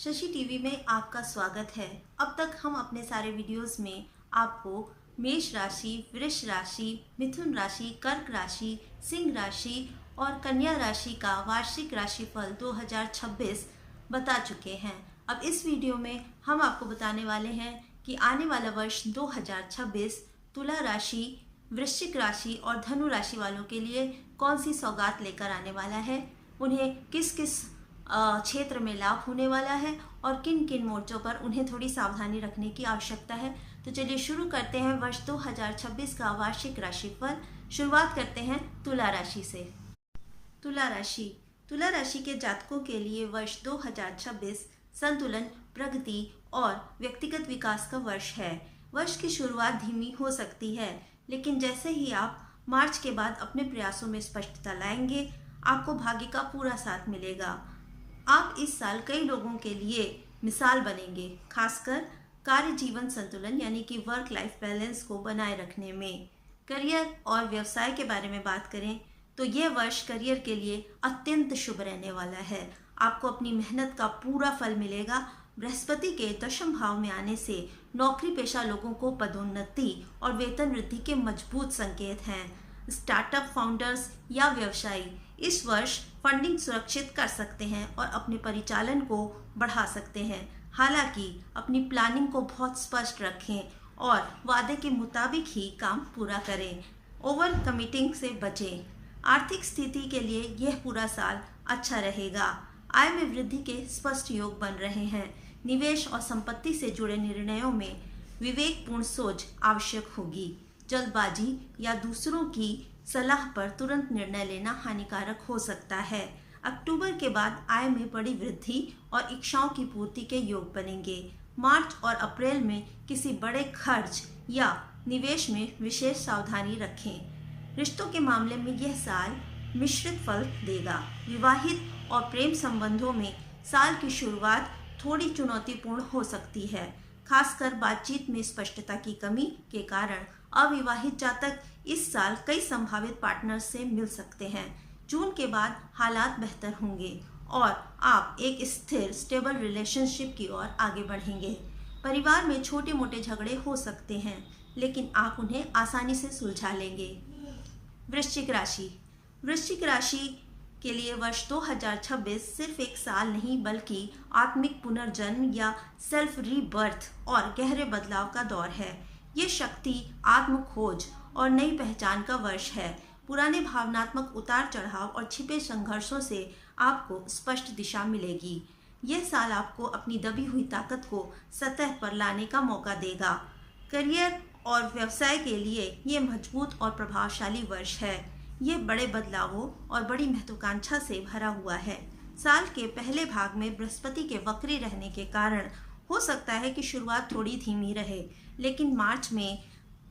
Shashi TV में आपका स्वागत है। अब तक हम अपने सारे वीडियोस में आपको मेष राशि, वृष राशि, मिथुन राशि, कर्क राशि, सिंह राशि और कन्या राशि का वार्षिक राशिफल 2026 बता चुके हैं। अब इस वीडियो में हम आपको बताने वाले हैं कि आने वाला वर्ष 2026 तुला राशि, वृश्चिक राशि और धनु राशि वालों के लिए कौन सी सौगात लेकर आने वाला है, उन्हें किस किस क्षेत्र में लाभ होने वाला है और किन किन मोर्चों पर उन्हें थोड़ी सावधानी रखने की आवश्यकता है। तो चलिए शुरू करते हैं वर्ष 2026 का वार्षिक राशिफल। शुरुआत करते हैं तुला राशि से। तुला राशि के जातकों के लिए वर्ष 2026 संतुलन, प्रगति और व्यक्तिगत विकास का वर्ष है। वर्ष की शुरुआत धीमी हो सकती है, लेकिन जैसे ही आप मार्च के बाद अपने प्रयासों में स्पष्टता लाएंगे, आपको भाग्य का पूरा साथ मिलेगा। आप इस साल कई लोगों के लिए मिसाल बनेंगे, खासकर कार्य जीवन संतुलन यानी कि वर्क लाइफ बैलेंस को बनाए रखने में। करियर और व्यवसाय के बारे में बात करें तो यह वर्ष करियर के लिए अत्यंत शुभ रहने वाला है। आपको अपनी मेहनत का पूरा फल मिलेगा। बृहस्पति के दशम भाव में आने से नौकरी पेशा लोगों को पदोन्नति और वेतन वृद्धि के मजबूत संकेत हैं। स्टार्टअप फाउंडर्स या व्यवसायी इस वर्ष फंडिंग सुरक्षित कर सकते हैं और अपने परिचालन को बढ़ा सकते हैं। हालांकि अपनी प्लानिंग को बहुत स्पष्ट रखें और वादे के मुताबिक ही काम पूरा करें। ओवर कमिटिंग से बचें। आर्थिक स्थिति के लिए यह पूरा साल अच्छा रहेगा। आय में वृद्धि के स्पष्ट योग बन रहे हैं। निवेश और संपत्ति से जुड़े निर्णयों में विवेकपूर्ण सोच आवश्यक होगी। जल्दबाजी या दूसरों की सलाह पर तुरंत निर्णय लेना हानिकारक हो सकता है। अक्टूबर के बाद आय में बड़ी वृद्धि और इच्छाओं की पूर्ति के योग बनेंगे। मार्च और अप्रैल में किसी बड़े खर्च या निवेश में विशेष सावधानी रखें। रिश्तों के मामले में यह साल मिश्रित फल देगा। विवाहित और प्रेम संबंधों में साल की शुरुआत थोड़ी चुनौतीपूर्ण हो सकती है, खासकर बातचीत में स्पष्टता की कमी के कारण। अविवाहित जातक इस साल कई संभावित पार्टनर्स से मिल सकते हैं। जून के बाद हालात बेहतर होंगे और आप एक स्थिर स्टेबल रिलेशनशिप की ओर आगे बढ़ेंगे। परिवार में छोटे मोटे झगड़े हो सकते हैं, लेकिन आप उन्हें आसानी से सुलझा लेंगे। वृश्चिक राशि के लिए वर्ष 2026 सिर्फ एक साल नहीं बल्कि आत्मिक पुनर्जन्म या सेल्फ रीबर्थ और गहरे बदलाव का दौर है। ये शक्ति, आत्म खोज और नई पहचान का वर्ष है। पुराने भावनात्मक उतार चढ़ाव और छिपे संघर्षों से आपको स्पष्ट दिशा मिलेगी। यह साल आपको अपनी दबी हुई ताकत को सतह पर लाने का मौका देगा। करियर और व्यवसाय के लिए ये मजबूत और प्रभावशाली वर्ष है। ये बड़े बदलावों और बड़ी महत्वाकांक्षा से भरा हुआ है। साल के पहले भाग में बृहस्पति के वक्री रहने के कारण हो सकता है कि शुरुआत थोड़ी धीमी रहे, लेकिन मार्च में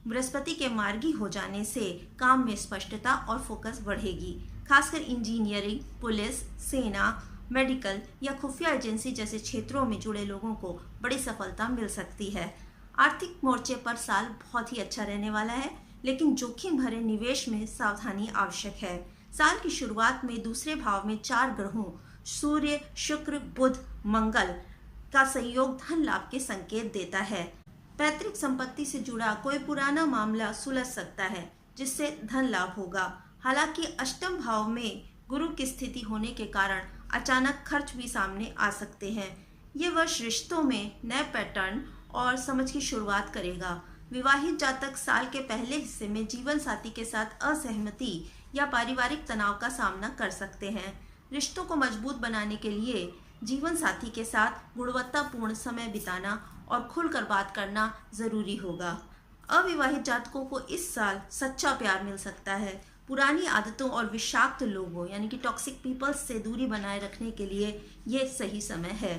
बृहस्पति के मार्गी हो जाने से काम में स्पष्टता और फोकस बढ़ेगी। खासकर इंजीनियरिंग, पुलिस, सेना, मेडिकल या खुफिया एजेंसी जैसे क्षेत्रों में जुड़े लोगों को बड़ी सफलता मिल सकती है। आर्थिक मोर्चे पर साल बहुत ही अच्छा रहने वाला है, लेकिन जोखिम भरे निवेश में सावधानी आवश्यक है। साल की शुरुआत में दूसरे भाव में 4 ग्रहों सूर्य, शुक्र, बुध, मंगल का संयोग धन लाभ के संकेत देता है। पैतृक संपत्ति से जुड़ा कोई पुराना मामला सुलझ सकता है, जिससे धन लाभ होगा। हालांकि अष्टम भाव में गुरु की स्थिति होने के कारण अचानक खर्च भी सामने आ सकते हैं। ये वर्ष रिश्तों में नए पैटर्न और समझ की शुरुआत करेगा। विवाहित जातक साल के पहले हिस्से में जीवन साथी के साथ असहमति या पारिवारिक तनाव का सामना कर सकते हैं। रिश्तों को मजबूत बनाने के लिए जीवन साथी के साथ गुणवत्तापूर्ण समय बिताना और खुलकर बात करना जरूरी होगा। अविवाहित जातकों को इस साल सच्चा प्यार मिल सकता है। पुरानी आदतों और विषाक्त लोगों यानी कि टॉक्सिक पीपल्स से दूरी बनाए रखने के लिए ये सही समय है।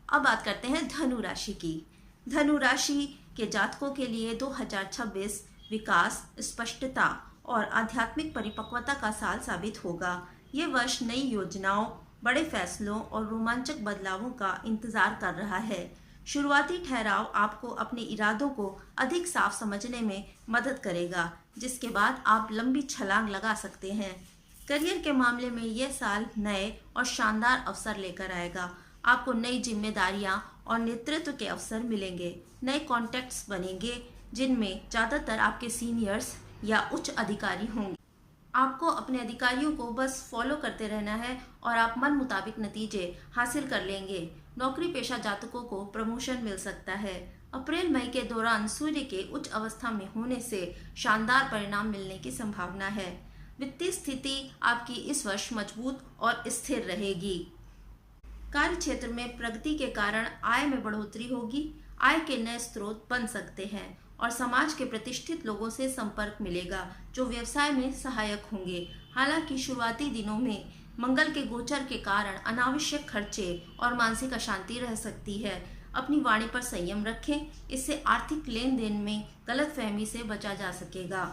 अब बात करते हैं धनु राशि की। धनु राशि के जातकों के लिए 2026 विकास, स्पष्टता और आध्यात्मिक परिपक्वता का साल साबित होगा। ये वर्ष नई योजनाओं, बड़े फैसलों और रोमांचक बदलावों का इंतजार कर रहा है। शुरुआती ठहराव आपको अपने इरादों को अधिक साफ समझने में मदद करेगा, जिसके बाद आप लंबी छलांग लगा सकते हैं। करियर के मामले में यह साल नए और शानदार अवसर लेकर आएगा। आपको नई जिम्मेदारियां और नेतृत्व के अवसर मिलेंगे। नए कॉन्टैक्ट्स बनेंगे जिनमें ज़्यादातर आपके सीनियर्स या उच्च अधिकारी होंगे। आपको अपने अधिकारियों को बस फॉलो करते रहना है और आप मन मुताबिक नतीजे हासिल कर लेंगे। नौकरी पेशा जातकों को प्रमोशन मिल सकता है। अप्रैल मई के दौरान सूर्य के उच्च अवस्था में होने से शानदार परिणाम मिलने की संभावना है। वित्तीय स्थिति आपकी इस वर्ष मजबूत और स्थिर रहेगी। कार्य क्षेत्र में प्रगति के कारण आय में बढ़ोतरी होगी। आय के नए स्रोत बन सकते हैं और समाज के प्रतिष्ठित लोगों से संपर्क मिलेगा जो व्यवसाय में सहायक होंगे। हालांकि शुरुआती दिनों में मंगल के गोचर के कारण अनावश्यक खर्चे और मानसिक अशांति रह सकती है। अपनी वाणी पर संयम रखें, इससे आर्थिक लेन देन में गलतफहमी से बचा जा सकेगा।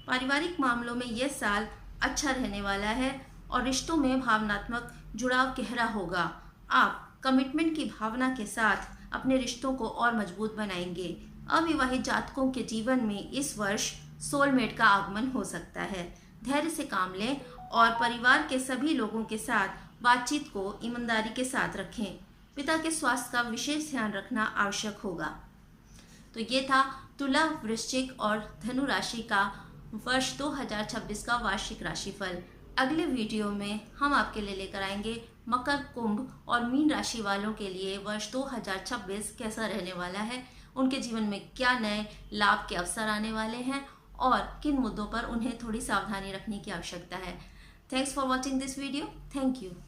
पारिवारिक मामलों में यह साल अच्छा रहने वाला है और रिश्तों में भावनात्मक जुड़ाव गहरा होगा। आप कमिटमेंट की भावना के साथ अपने रिश्तों को और मजबूत बनाएंगे। अविवाहित जातकों के जीवन में इस वर्ष सोलमेट का आगमन हो सकता है। धैर्य से काम लें और परिवार के सभी लोगों के साथ बातचीत को ईमानदारी के साथ रखें। पिता के स्वास्थ्य का विशेष ध्यान रखना आवश्यक होगा। तो ये था तुला, वृश्चिक और धनु राशि का वर्ष 2026 का वार्षिक राशिफल। अगले वीडियो में हम आपके लिए लेकर आएंगे मकर, कुंभ और मीन राशि वालों के लिए वर्ष 2026 कैसा रहने वाला है, उनके जीवन में क्या नए लाभ के अवसर आने वाले हैं और किन मुद्दों पर उन्हें थोड़ी सावधानी रखने की आवश्यकता है। Thanks for watching this video. Thank you.